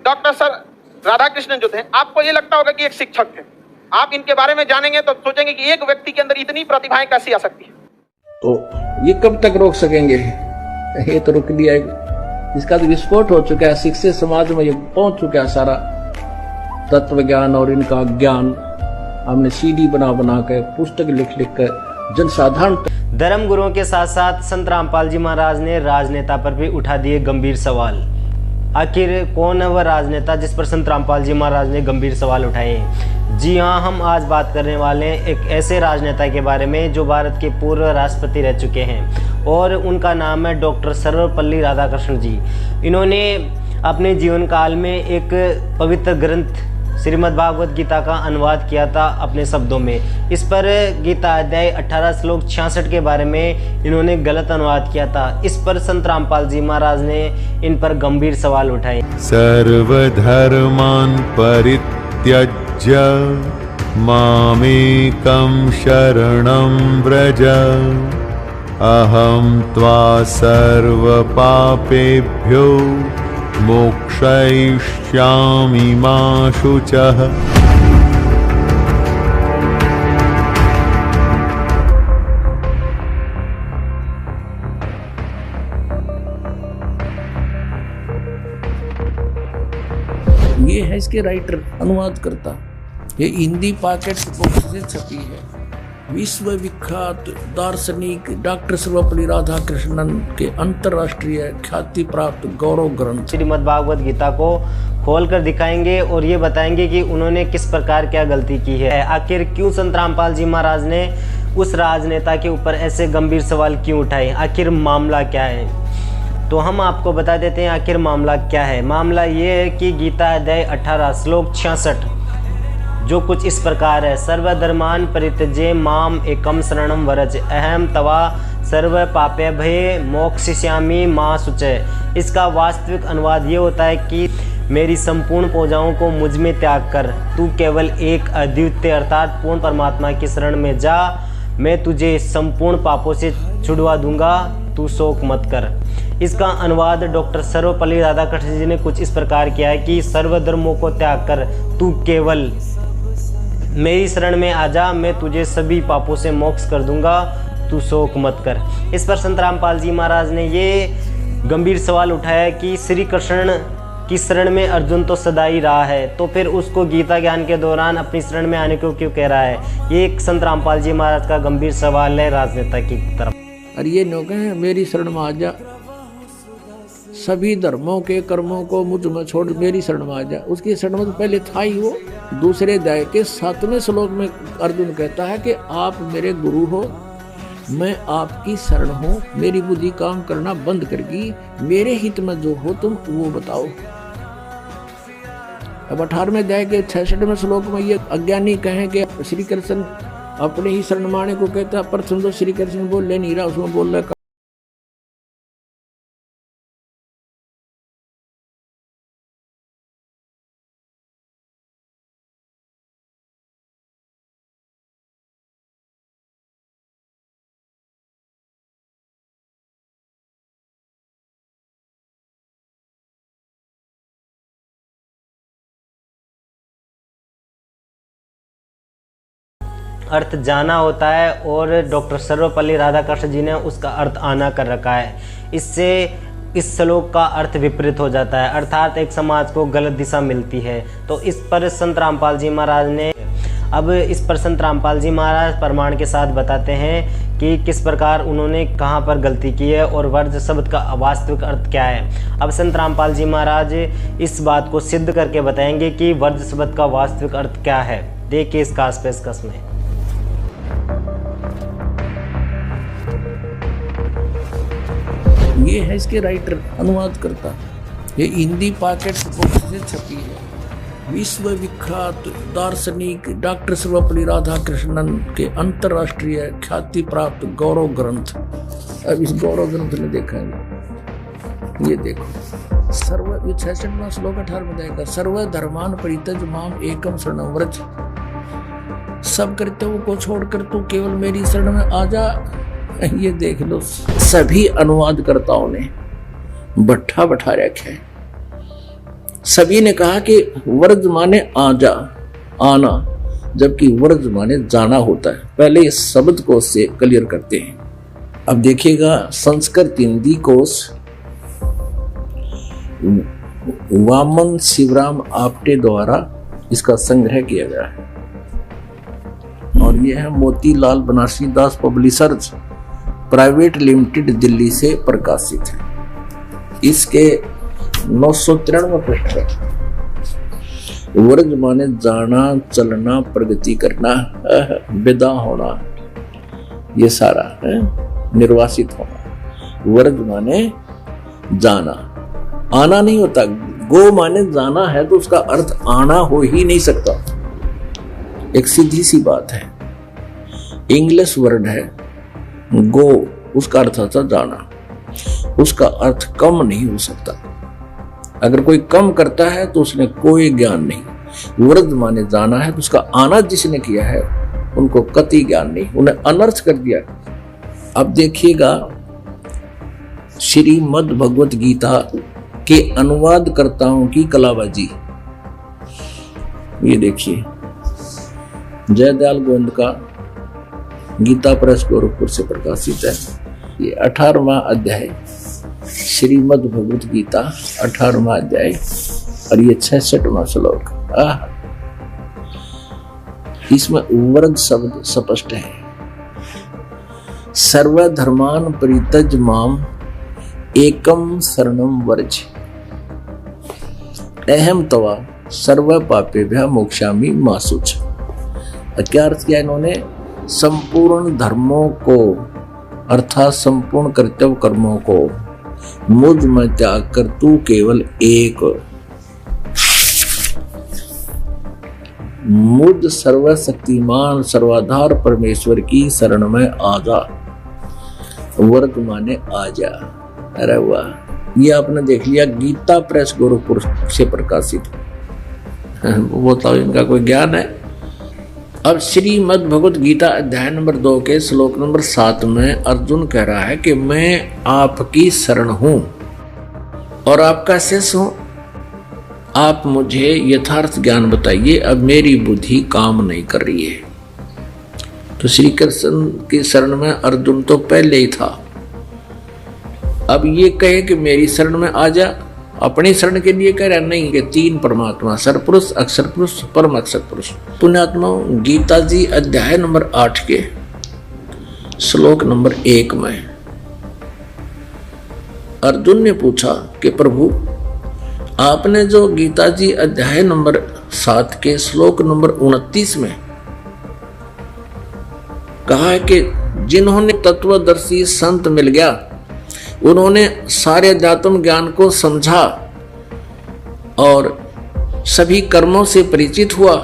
Doctor sir Radhakrishnan जो थे, आपको ये लगता होगा कि एक शिक्षक थे। आप इनके बारे में जानेंगे तो सोचेंगे कि एक व्यक्ति के अंदर इतनी प्रतिभाएं कैसी आ सकती है। तो ये कब तक रोक सकेंगे? ये तो रुक दिया, इसका तो विस्फोट हो चुका है। शिक्षित समाज में ये पहुंच चुका है सारा तत्व ज्ञान और इनका ज्ञान। हमने सीडी बना बना के, पुस्तक लिख लिख कर जनसाधारण। धर्म गुरुओं के साथ साथ संत रामपाल जी महाराज ने राजनेता पर भी उठा दिए गंभीर सवाल। आखिर कौन है वह राजनेता जिस पर संत रामपाल जी महाराज ने गंभीर सवाल उठाए? जी हाँ, हम आज बात करने वाले हैं एक ऐसे राजनेता के बारे में जो भारत के पूर्व राष्ट्रपति रह चुके हैं और उनका नाम है डॉक्टर सर्वपल्ली राधाकृष्णन जी। इन्होंने अपने जीवन काल में एक पवित्र ग्रंथ श्रीमद् भागवत गीता का अनुवाद किया था अपने शब्दों में। इस पर गीता अध्याय 18 श्लोक 66 के बारे में इन्होंने गलत अनुवाद किया था। इस पर संत रामपाल जी महाराज ने इन पर गंभीर सवाल उठाए। सर्वधर्मान् परित्यज्य मामेकं शरणं व्रज अहं त्वा सर्वपापेभ्यो मोक्षयिष्यामि मा शुचः। ये है इसके राइटर, अनुवाद करता। ये हिंदी पॉकेट बुक से छपी है। विश्व विख्यात दार्शनिक डॉक्टर सर्वपल्ली राधाकृष्णन के अंतर्राष्ट्रीय ख्याति प्राप्त गौरव ग्रंथ श्रीमद् भागवत गीता को खोलकर दिखाएंगे और ये बताएंगे कि उन्होंने किस प्रकार क्या गलती की है। आखिर क्यों संत रामपाल जी महाराज ने उस राजनेता के ऊपर ऐसे गंभीर सवाल क्यों उठाए? आखिर मामला क्या है? तो हम आपको बता देते हैं आखिर मामला क्या है। मामला ये है कि गीता अध्याय 18 श्लोक 66 जो कुछ इस प्रकार है, सर्वधर्मान् परित्यज्य माम एकम शरणं व्रज अहम तवा सर्व पापेभ्यो मोक्षयिष्यामि मा शुचः। इसका वास्तविक अनुवाद ये होता है कि मेरी संपूर्ण पूजाओं को मुझ में त्याग कर तू केवल एक अद्वितीय अर्थात पूर्ण परमात्मा की शरण में जा, मैं तुझे संपूर्ण पापों से छुड़वा दूंगा, तू शोक मत कर। इसका अनुवाद डॉक्टर सर्वपल्ली राधाकृष्णन जी ने कुछ इस प्रकार किया है कि सर्वधर्मों को त्याग कर तू केवल मेरी शरण में आ जा, मैं तुझे सभी पापों से मोक्ष कर दूंगा, तू शोक मत कर। इस पर संत रामपाल जी महाराज ने ये गंभीर सवाल उठाया कि श्री कृष्ण की शरण में अर्जुन तो सदा ही रहा है, तो फिर उसको गीता ज्ञान के दौरान अपनी शरण में आने को क्यों कह रहा है? ये एक संत रामपाल जी महाराज का गंभीर सवाल है राजनेता की तरफ। और ये लोग हैं मेरी शरण में आ जा, सभी धर्मों के कर्मों को मुझ में छोड़ मेरी शरण में आ जा। उसकी शरण में तो पहले था ही वो। दूसरे अध्याय के 7वें श्लोक में अर्जुन कहता है कि आप मेरे गुरु हो, मैं आपकी शरण हूँ, मेरी बुद्धि काम करना बंद करगी, मेरे हित में जो हो तुम वो बताओ। अब 18वें अध्याय के 66वें श्लोक में ये अज्ञानी कहें कि श्री कृष्ण अपने ही शरण माने को कहता है, प्रथम तो श्री कृष्ण बोल ले नहीं रहा, उसमें बोल रहा अर्थ जाना होता है और डॉक्टर सर्वपल्ली राधाकृष्ण जी ने उसका अर्थ आना कर रखा है। इससे इस श्लोक का अर्थ विपरीत हो जाता है, अर्थात एक समाज को गलत दिशा मिलती है। तो इस पर संत रामपाल जी महाराज ने संत रामपाल जी महाराज प्रमाण के साथ बताते हैं कि किस प्रकार उन्होंने कहाँ पर गलती की है और वर्ज शब्द का वास्तविक अर्थ क्या है। अब संत रामपाल जी महाराज इस बात को सिद्ध करके बताएंगे कि वर्ज शब्द का वास्तविक अर्थ क्या है। देखिए इसका पेशकश में। ये है इसके राइटर, अनुवाद करता। ये हिंदी पॉकेट बुक से छपी है। विश्व विख्यात दार्शनिक डॉक्टर सर्वपल्ली राधाकृष्णन के अंतर्राष्ट्रीय ख्याति प्राप्त गौरव ग्रंथ। अब इस गौरव ग्रंथ में देखेंगे, ये देखो, 66वां श्लोक 18वें अध्याय का, सर्वधर्मान् परित्यज्य माम एकम शरणं व्रज। सब कर्तव्यों को छोड़कर तू केवल मेरी शरण में आ जा। ये देख लो, सभी अनुवादकर्ताओं ने भट्ठा बैठा रखा है। सभी ने कहा कि वर्ज माने आजा, आना, जबकि वर्ज माने जाना होता है। पहले इस शब्द कोश से क्लियर करते हैं। अब देखिएगा, संस्कृत हिंदी कोश वामन शिवराम आप्टे द्वारा इसका संग्रह किया गया है और यह है मोतीलाल बनारसी दास पब्लिशर्स प्राइवेट लिमिटेड, दिल्ली से प्रकाशित है। इसके 993 पृष्ठ है। वर्ग माने जाना, चलना, प्रगति करना, विदा होना, ये सारा है, निर्वासित होना। वर्ग माने जाना, आना नहीं होता। गो माने जाना है तो उसका अर्थ आना हो ही नहीं सकता। एक सीधी सी बात है। इंग्लिश वर्ड है गो, उसका अर्थ होता जाना, उसका अर्थ कम नहीं हो सकता। अगर कोई कम करता है तो उसने कोई ज्ञान नहीं। वर्ग माने जाना है तो उसका आना जिसने किया है उनको कति ज्ञान नहीं, उन्हें अनर्थ कर दिया। अब देखिएगा, श्रीमद् भगवत गीता के अनुवादकर्ताओं की कलाबाजी। ये देखिए, जयदयाल गोविंद का गीता प्रेस गोरखपुर से प्रकाशित है। ये 18वां अध्याय, श्रीमद् भगवत गीता 18वां अध्याय और ये 66वां श्लोक। इसमें वर्ग शब्द स्पष्ट है। सर्वधर्मान परित्यज माम एकम शरणम वर्ज अहम तवा सर्व पापेभ्यः मोक्षामि मा शुच। क्या अर्थ किया इन्होंने? संपूर्ण धर्मों को अर्थात संपूर्ण कर्तव्य कर्मों को मुझ में त्याग कर तू केवल एक मुझ सर्वशक्तिमान सर्वाधार परमेश्वर की शरण में आजा। वर्ग माने आजा। अरे वाह, ये आपने देख लिया, गीता प्रेस गोरखपुर से प्रकाशित। वो तो इनका कोई ज्ञान है। अब श्रीमद् भगवत गीता अध्याय नंबर 2 के श्लोक नंबर 7 में अर्जुन कह रहा है कि मैं आपकी शरण हूं और आपका शिष्य हूं। आप मुझे यथार्थ ज्ञान बताइए, अब मेरी बुद्धि काम नहीं कर रही है। तो श्री कृष्ण की शरण में अर्जुन तो पहले ही था। अब ये कहे कि मेरी शरण में आ जा, अपनी शरण के लिए कह रहा नहीं कि 3 परमात्मा, सरपुरुष, अक्षर पुरुष, परम अक्षर पुरुष। पुण्यात्मा, गीता जी अध्याय नंबर 8 के श्लोक नंबर 1 में अर्जुन ने पूछा कि प्रभु, आपने जो गीता जी अध्याय नंबर 7 के श्लोक नंबर 29 में कहा है कि जिन्होंने तत्वदर्शी संत मिल गया, उन्होंने सारे अध्यात्म ज्ञान को समझा और सभी कर्मों से परिचित हुआ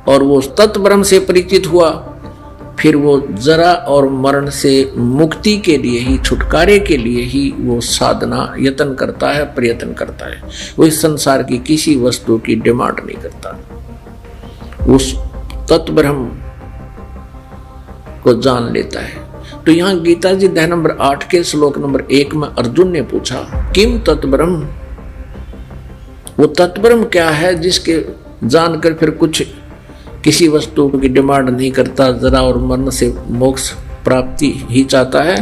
और वो तत्ब्रह्म से परिचित हुआ, फिर वो जरा और मरण से मुक्ति के लिए ही, छुटकारे के लिए ही वो साधना यत्न करता है, प्रयत्न करता है। वो इस संसार की किसी वस्तु की डिमांड नहीं करता, उस तत्ब्रह्म को जान लेता है। तो यहाँ गीता जी अध्याय नंबर 8 के श्लोक नंबर 1 में अर्जुन ने पूछा, किम तत्ब्रह्म, वो तत्ब्रह्म क्या है जिसके जानकर फिर कुछ किसी वस्तु की डिमांड नहीं करता, जरा और मरण से मोक्ष प्राप्ति ही चाहता है,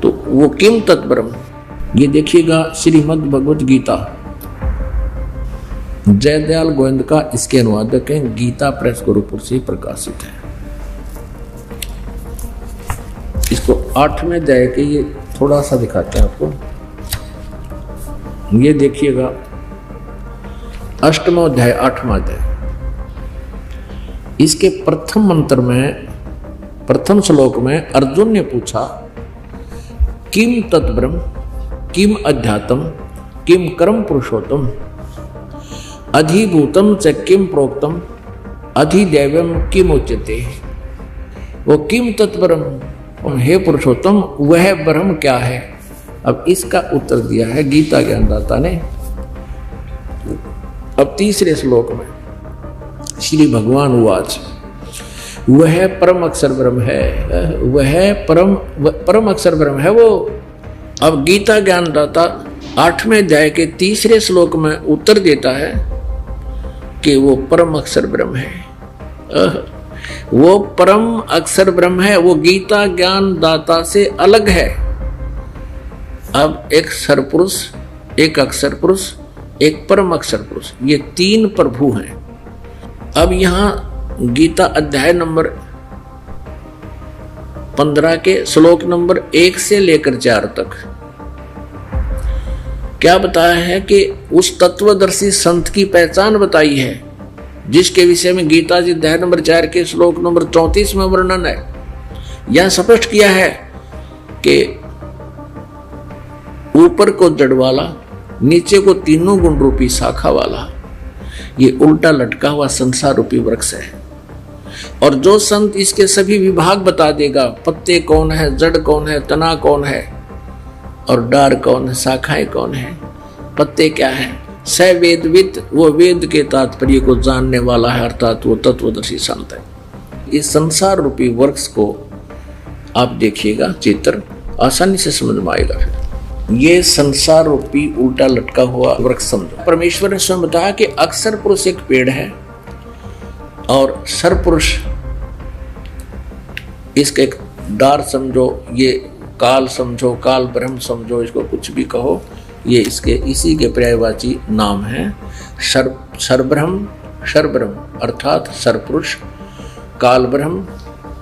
तो वो किम तत्ब्रह्म। ये देखिएगा, श्रीमद् भगवत गीता, जयदयाल गोविंद का इसके अनुवादक है, गीता प्रेस गोरखपुर से प्रकाशित है। इसको 8वें अध्याय के ये थोड़ा सा दिखाते हैं आपको। ये देखिएगा, 8वां अध्याय 8वां अध्याय, इसके प्रथम मंत्र में, प्रथम श्लोक में अर्जुन ने पूछा, किम तत्ब्रह्म, किम अध्यात्म, किम कर्म पुरुषोत्तम, अधिभूतम च किम प्रोक्तम, अधिदैवम किम उच्यते। वो किम तत्ब्रह्म, हे पुरुषोत्तम, वह ब्रह्म क्या है? अब इसका उत्तर दिया है गीता ज्ञानदाता ने। अब तीसरे श्लोक में श्री भगवान उवाच, वह परम अक्षर ब्रह्म है, वह परम अक्षर ब्रह्म है वो। अब गीता ज्ञानदाता 8वें अध्याय के 3 श्लोक में उत्तर देता है कि वो परम अक्षर ब्रह्म है। वो परम अक्षर ब्रह्म है, वो गीता ज्ञान दाता से अलग है। अब एक सरपुरुष, एक अक्षर पुरुष, एक परम अक्षर पुरुष, ये 3 प्रभु हैं। अब यहां गीता अध्याय नंबर 15 के श्लोक नंबर 1 से लेकर 4 तक क्या बताया है कि उस तत्वदर्शी संत की पहचान बताई है, जिसके विषय में गीता जी अध्याय नंबर 4 के श्लोक नंबर 34 में वर्णन है। यह स्पष्ट किया है कि ऊपर को जड़ वाला, नीचे को तीनों गुण रूपी शाखा वाला, ये उल्टा लटका हुआ संसार रूपी वृक्ष है। और जो संत इसके सभी विभाग बता देगा, पत्ते कौन है, जड़ कौन है, तना कौन है, और डार कौन है, शाखाएं कौन है, पत्ते क्या है, स वेदविद, वो वेद के तात्पर्य को जानने वाला है, अर्थात वो तत्वदर्शी संत है। इस संसार रूपी वृक्ष को आप देखिएगा, चित्र आसानी से समझ में आएगा। ये संसार रूपी उल्टा लटका हुआ वृक्ष समझो। परमेश्वर ने स्वयं बताया कि अक्षर पुरुष एक पेड़ है और सरपुरुष इसका एक डार समझो, ये काल समझो, काल ब्रह्म समझो, इसको कुछ भी कहो, ये इसके इसी के पर्यायवाची नाम है। सरब्रह्म, सरब्रह्म अर्थात सरपुरुष, काल ब्रह्म,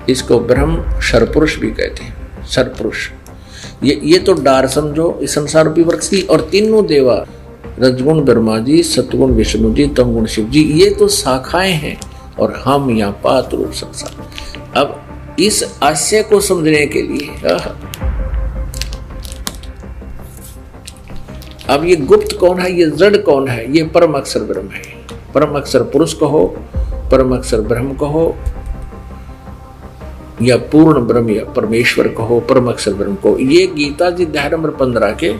इसको ब्रह्म सरपुरुष भी कहते हैं, सरपुरुष। ये तो डार समझो इस संसार रूपी वृक्ष की। और तीनों देवा, रजगुण ब्रह्मा जी, सतगुण विष्णु जी, तमगुण शिव जी, ये तो शाखाएं हैं और हम यहाँ पात रूप संसार। अब इस आशय को समझने के लिए अब ये गुप्त कौन है, ये जड़ कौन है, ये परम अक्षर ब्रह्म है। परम अक्षर पुरुष कहो, परम अक्षर ब्रह्म कहो, या पूर्ण ब्रह्म या परमेश्वर कहो, परम अक्षर ब्रह्म कहो। ये गीता जी अध्याय नंबर 15 के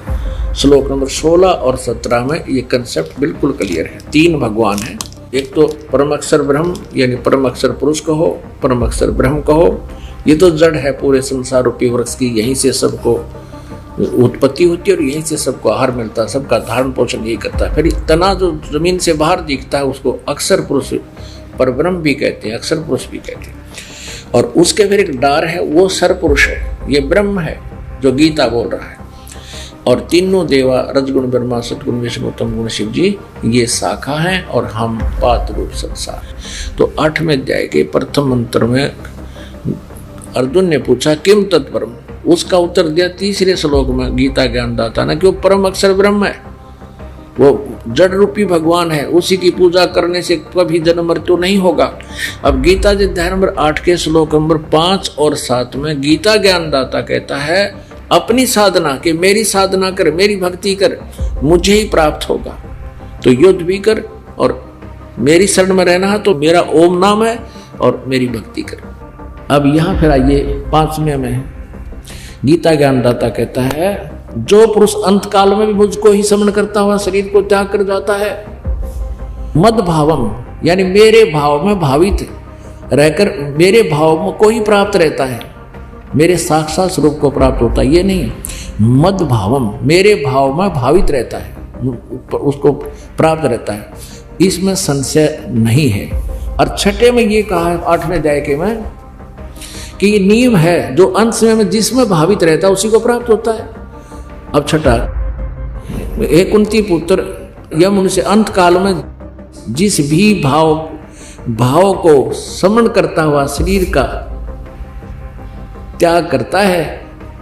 श्लोक नंबर 16 और 17 में ये कंसेप्ट बिल्कुल क्लियर है। 3 भगवान हैं, एक तो परम अक्षर ब्रह्म यानी परम अक्षर पुरुष कहो, परम अक्षर ब्रह्म कहो, ये तो जड़ है पूरे संसार रूपी वृक्ष की, यहीं से सबको उत्पत्ति होती है और यहीं से सबको आहार मिलता है, सबका धारण पोषण यही करता है। फिर तना जो जमीन से बाहर दिखता है उसको अक्षर पुरुष पर ब्रह्म भी कहते हैं, अक्षर पुरुष भी कहते हैं। और उसके फिर एक डार है, वो सरपुरुष है, ये ब्रह्म है जो गीता बोल रहा है। और तीनों देवा, रजगुण ब्रह्मा, सतगुण विष्णु, तमगुण शिव जी, ये शाखा हैं और हम पात रूप संसार। तो 8वें अध्याय के प्रथम मंत्र में अर्जुन ने पूछा किम तत्परम, उसका उत्तर दिया 3 श्लोक में गीता ज्ञानदाता ने कि वो परम अक्षर ब्रह्म है, वो जड़ रूपी भगवान है, उसी की पूजा करने से कभी जन्म मृत्यु नहीं होगा। अब गीता जी अध्याय नंबर 8 के श्लोक नंबर 5 और 7 में गीता ज्ञानदाता कहता है अपनी साधना कि मेरी साधना कर, मेरी भक्ति कर, मुझे ही प्राप्त होगा। तो युद्ध भी कर और मेरी शरण में रहना है तो मेरा ओम नाम है और मेरी भक्ति कर। अब यहाँ फिर आइए 5वें में गीता ज्ञानदाता कहता है जो पुरुष अंत काल में भी मुझको ही स्मरण करता हुआ शरीर को त्याग कर जाता है, मद भावम यानी मेरे भाव में भावित रहकर मेरे भाव को ही प्राप्त रहता है, मेरे साक्षात स्वरूप को प्राप्त होता है। ये नहीं, मद भावम मेरे भाव में भावित रहता है, उसको प्राप्त रहता है, इसमें संशय नहीं है। और 6 में ये कहा है 8वें अध्याय के में कि ये नियम है जो अंत में जिसमें भावित रहता है उसी को प्राप्त होता है। अब 6 एक कुंती पुत्र यम उनसे अंत काल में जिस भी भाव को समन करता हुआ शरीर का त्याग करता है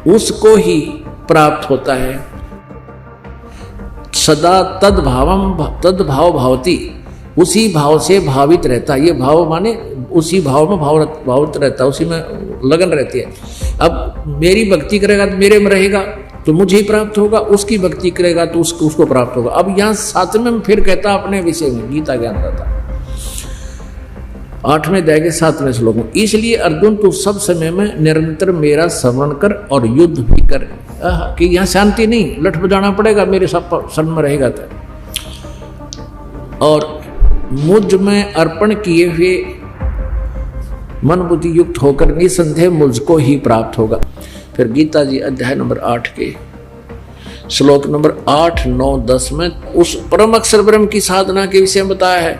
उसको ही प्राप्त होता है। सदा तद्भाव भावती, उसी भाव से भावित रहता है। ये भाव माने उसी भाव में भावित रहता है, उसी में लगन रहती है। अब मेरी भक्ति करेगा तो मेरे में रहेगा तो मुझे ही प्राप्त होगा, उसकी भक्ति करेगा तो उसको प्राप्त होगा। अब यहाँ 7वें में फिर कहता अपने विषय में गीता ज्ञानदाता 8वें अध्याय के 7वें श्लोक में, इसलिए अर्जुन तू सब समय में निरंतर मेरा स्मरण कर और युद्ध भी कर। कि यहाँ शांति नहीं, लठ बजाना पड़ेगा, मेरे सब शरण में रहेगा तो। और मुझ में अर्पण किए हुए मन बुद्धि युक्त होकर निसंदेह मुझको ही प्राप्त होगा। फिर गीता जी अध्याय नंबर 8 के श्लोक नंबर 8, 9, 10 में उस परम अक्षर ब्रह्म की साधना के विषय में बताया है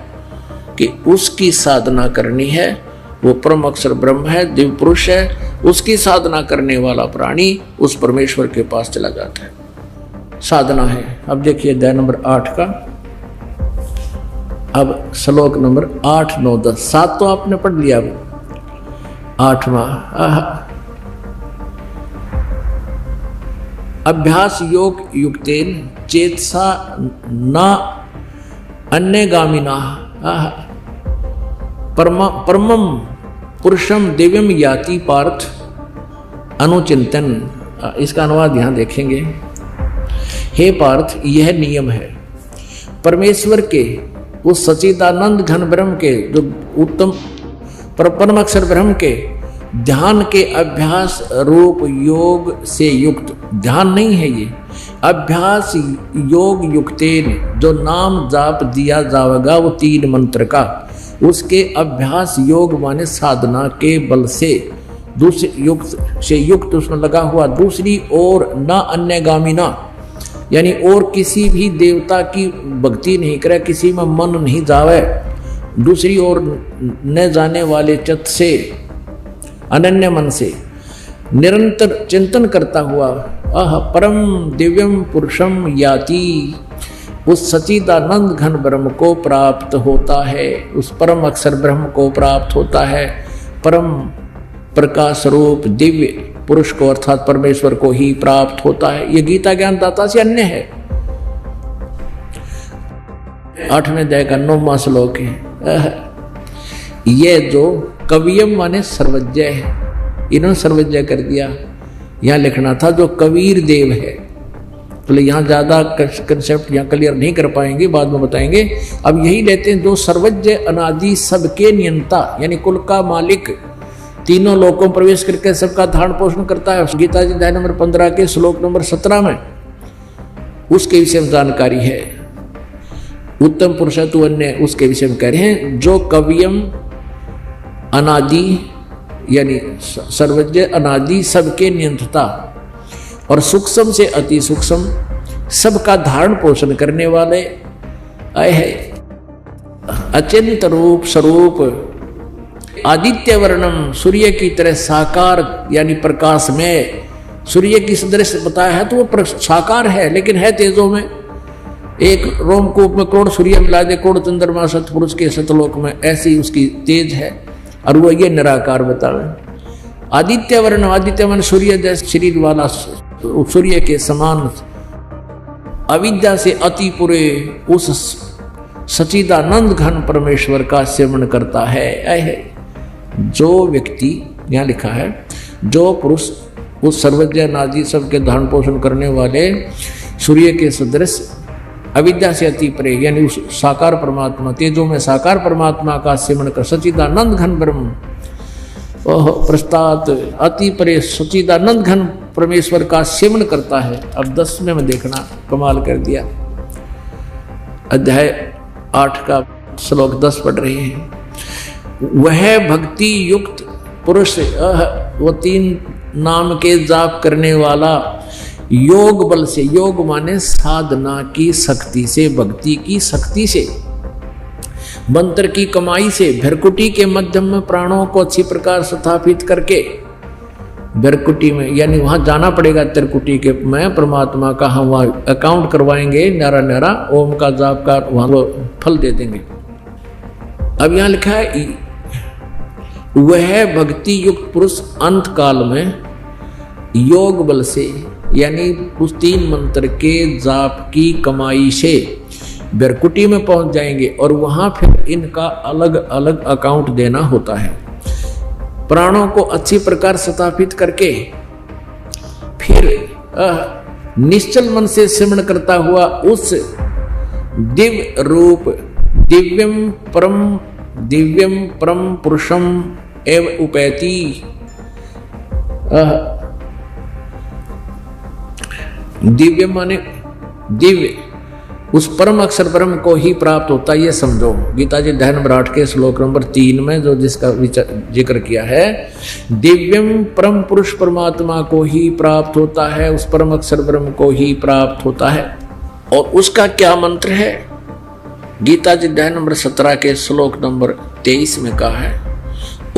कि उसकी साधना करनी है। वो परम अक्षर ब्रह्म है, दिव्य पुरुष है, उसकी साधना करने वाला प्राणी उस परमेश्वर के पास चला जाता है। साधना है। अब देखिए अध्याय नंबर 8 का, अब श्लोक नंबर 8, 9, 10, 7 तो आपने पढ़ लिया। अब 8वां अभ्यास योग युक्तेन चेतसा न अन्यगामिना परमम पुरुषम दिव्यम याति पार्थ अनुचिंतन। इसका अनुवाद यहां देखेंगे। हे पार्थ, यह नियम है परमेश्वर के उस सच्चिदानंद घन ब्रह्म के, जो उत्तम परम अक्षर ब्रह्म के ध्यान के अभ्यास रूप योग से युक्त, ध्यान नहीं है ये, अभ्यास योग युक्तेन, जो नाम जाप दिया जाएगा वो 3 मंत्र का, उसके अभ्यास योग माने साधना के बल से, दूसरे युक्त से युक्त उसमें लगा हुआ, दूसरी ओर न अन्यगामिना, यानी और किसी भी देवता की भक्ति नहीं करे, किसी में मन नहीं जावे, दूसरी ओर न जाने वाले चित्त से, अनन्य मन से निरंतर चिंतन करता हुआ परम दिव्यम पुरुषम याति, उस सच्चिदानंद घन ब्रह्म को प्राप्त होता है, उस परम अक्षर ब्रह्म को प्राप्त होता है, परम प्रकाश रूप दिव्य पुरुष को अर्थात परमेश्वर को ही प्राप्त होता है। ये गीता ज्ञानदाता से अन्य है। 8वें अध्याय का 9वां श्लोक है। ये जो कवियम माने सर्वज्ञ है, इन्होंने सर्वज्ञ कर दिया। यहां लिखना था जो कबीर देव है, तो यहां ज्यादा कंसेप्ट यहां क्लियर नहीं कर पाएंगे, बाद में बताएंगे। अब यही लेते हैं जो सर्वज्ञ अनादि सबके नियंता, यानी कुल का मालिक, तीनों लोकों में प्रवेश करके सबका धारण पोषण करता है। गीता जी अध्याय नंबर 15 के श्लोक नंबर 17 में उसके विषय में जानकारी है। उत्तम पुरुष तु अन्य, उसके विषय में कह रहे हैं जो कवियम अनादि, यानी सर्वज्ञ अनादि सबके नियंत्रता और सूक्ष्म से अति सूक्ष्म सबका धारण पोषण करने वाले है, अचिंत रूप स्वरूप आदित्य वर्णम, सूर्य की तरह साकार यानी प्रकाश में, सूर्य की सदृश बताया है तो वो साकार है लेकिन है तेजों में। एक रोमकूप में करोड़ सूर्य मिला दे, करोड़ चंद्रमा सतपुरुष के सतलोक में, ऐसी उसकी तेज है और वो ये निराकार बतावे। आदित्य वर्ण, आदित्य मन सूर्य जैसे शरीर वाला, सूर्य के समान अविद्या से अति पूरे उस सच्चिदानंद घन परमेश्वर का सेवन करता है। जो व्यक्ति, यहां लिखा है, जो पुरुष उस सर्वज्ञ नादि सबके धारण पोषण करने वाले सूर्य के सदृश अविद्या से अति परे, यानी उस साकार परमात्मा, तेजों में साकार परमात्मा का सेवन कर सच्चिदानंद घन ब्रह्म प्रस्तात अति परे सच्चिदानंद घन परमेश्वर का सेवन करता है। अब 10वें में देखना, कमाल कर दिया। अध्याय 8 का श्लोक 10 पढ़ रहे हैं। वह भक्ति युक्त पुरुष, वो 3 नाम के जाप करने वाला, योग बल से, योग माने साधना की शक्ति से, भक्ति की शक्ति से, मंत्र की कमाई से, भ्रकुटी के मध्यम में प्राणों को अच्छी प्रकार स्थापित करके, भ्रकुटी में यानी वहां जाना पड़ेगा, त्रिकुटी के में परमात्मा का हम वहां अकाउंट करवाएंगे, न्यारा न्यारा ओम का जाप का वहां वो फल दे देंगे। अब यहां लिखा है वह भक्ति युक्त पुरुष अंत काल में योग बल से, यानी उस 3 मंत्र के जाप की कमाई से भ्रकुटी में पहुंच जाएंगे और वहां फिर इनका अलग अलग अकाउंट देना होता है। प्राणों को अच्छी प्रकार स्थापित करके फिर निश्चल मन से सिमरण करता हुआ उस दिव्य रूप दिव्यम परम पुरुषम एव उपैति, दिव्य माने दिव्य, उस परम अक्षर ब्रह्म को ही प्राप्त होता है। ये समझो, गीता जी दहन विराट के श्लोक नंबर 3 में जो जिसका जिक्र किया है, दिव्यम परम पुरुष परमात्मा को ही प्राप्त होता है, उस परम अक्षर ब्रह्म को ही प्राप्त होता है। और उसका क्या मंत्र है? गीता जी दहन नंबर 17 के श्लोक नंबर 23 में कहा है,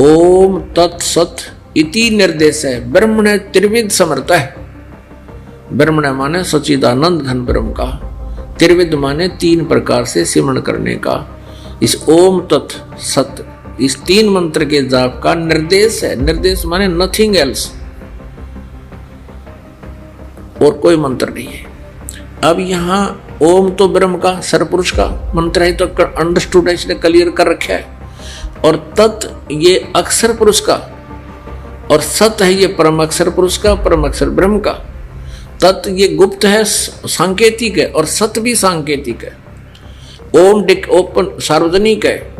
ओम तत्सत इति निर्देश है ब्रह्मणे त्रिविध समर्थ है। ब्रह्मणे माने सच्चिदानंद घन ब्रह्म का, त्रिविध माने 3 प्रकार से सिमरण करने का। इस ओम तत् सत, इस 3 मंत्र के जाप का निर्देश है। निर्देश माने नथिंग एल्स, और कोई मंत्र नहीं है। अब यहां ओम तो ब्रह्म का सरपुरुष का मंत्र है, तो अंडरस्टूड है, इसने क्लियर कर रखा है। और तत् ये अक्षर पुरुष का, और सत है ये परम अक्षर पुरुष का, परम अक्षर ब्रह्म का। तत् ये गुप्त है, सांकेतिक है, और सत भी सांकेतिक है। ओम ओपन सार्वजनिक है।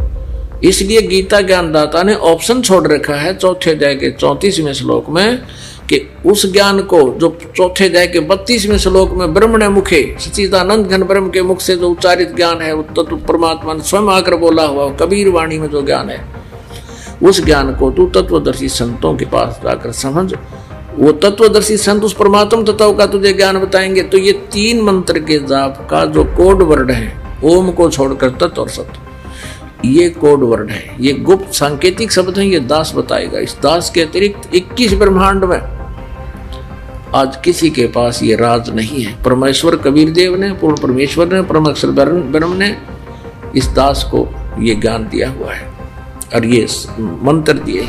इसलिए गीता ज्ञानदाता ने ऑप्शन छोड़ रखा है चौथे अध्याय के 34वें श्लोक में कि उस ज्ञान को जो चौथे अध्याय के 32वें श्लोक में ब्रह्मणे मुखे सच्चिदानंद घन ब्रह्म के मुख से जो उच्चारित ज्ञान है, वो तत्व परमात्मा ने स्वयं आकर बोला हुआ कबीर वाणी में जो ज्ञान है, उस ज्ञान को तू तत्वदर्शी संतों के पास जाकर समझ। वो तत्वदर्शी संत उस परमात्म तत्व का तुझे ज्ञान बताएंगे। तो ये 3 मंत्र के जाप का जो कोड वर्ड है, ओम को छोड़कर तत् और सत, ये कोड वर्ड है, ये गुप्त सांकेतिक शब्द है, ये दास बताएगा। इस दास के अतिरिक्त 21 ब्रह्मांड में आज किसी के पास ये राज नहीं है। परमेश्वर कबीर देव ने, पूर्ण परमेश्वर ने, परम अक्षर ब्रह्म ने इस दास को ये ज्ञान दिया हुआ है और ये मंत्र दिए।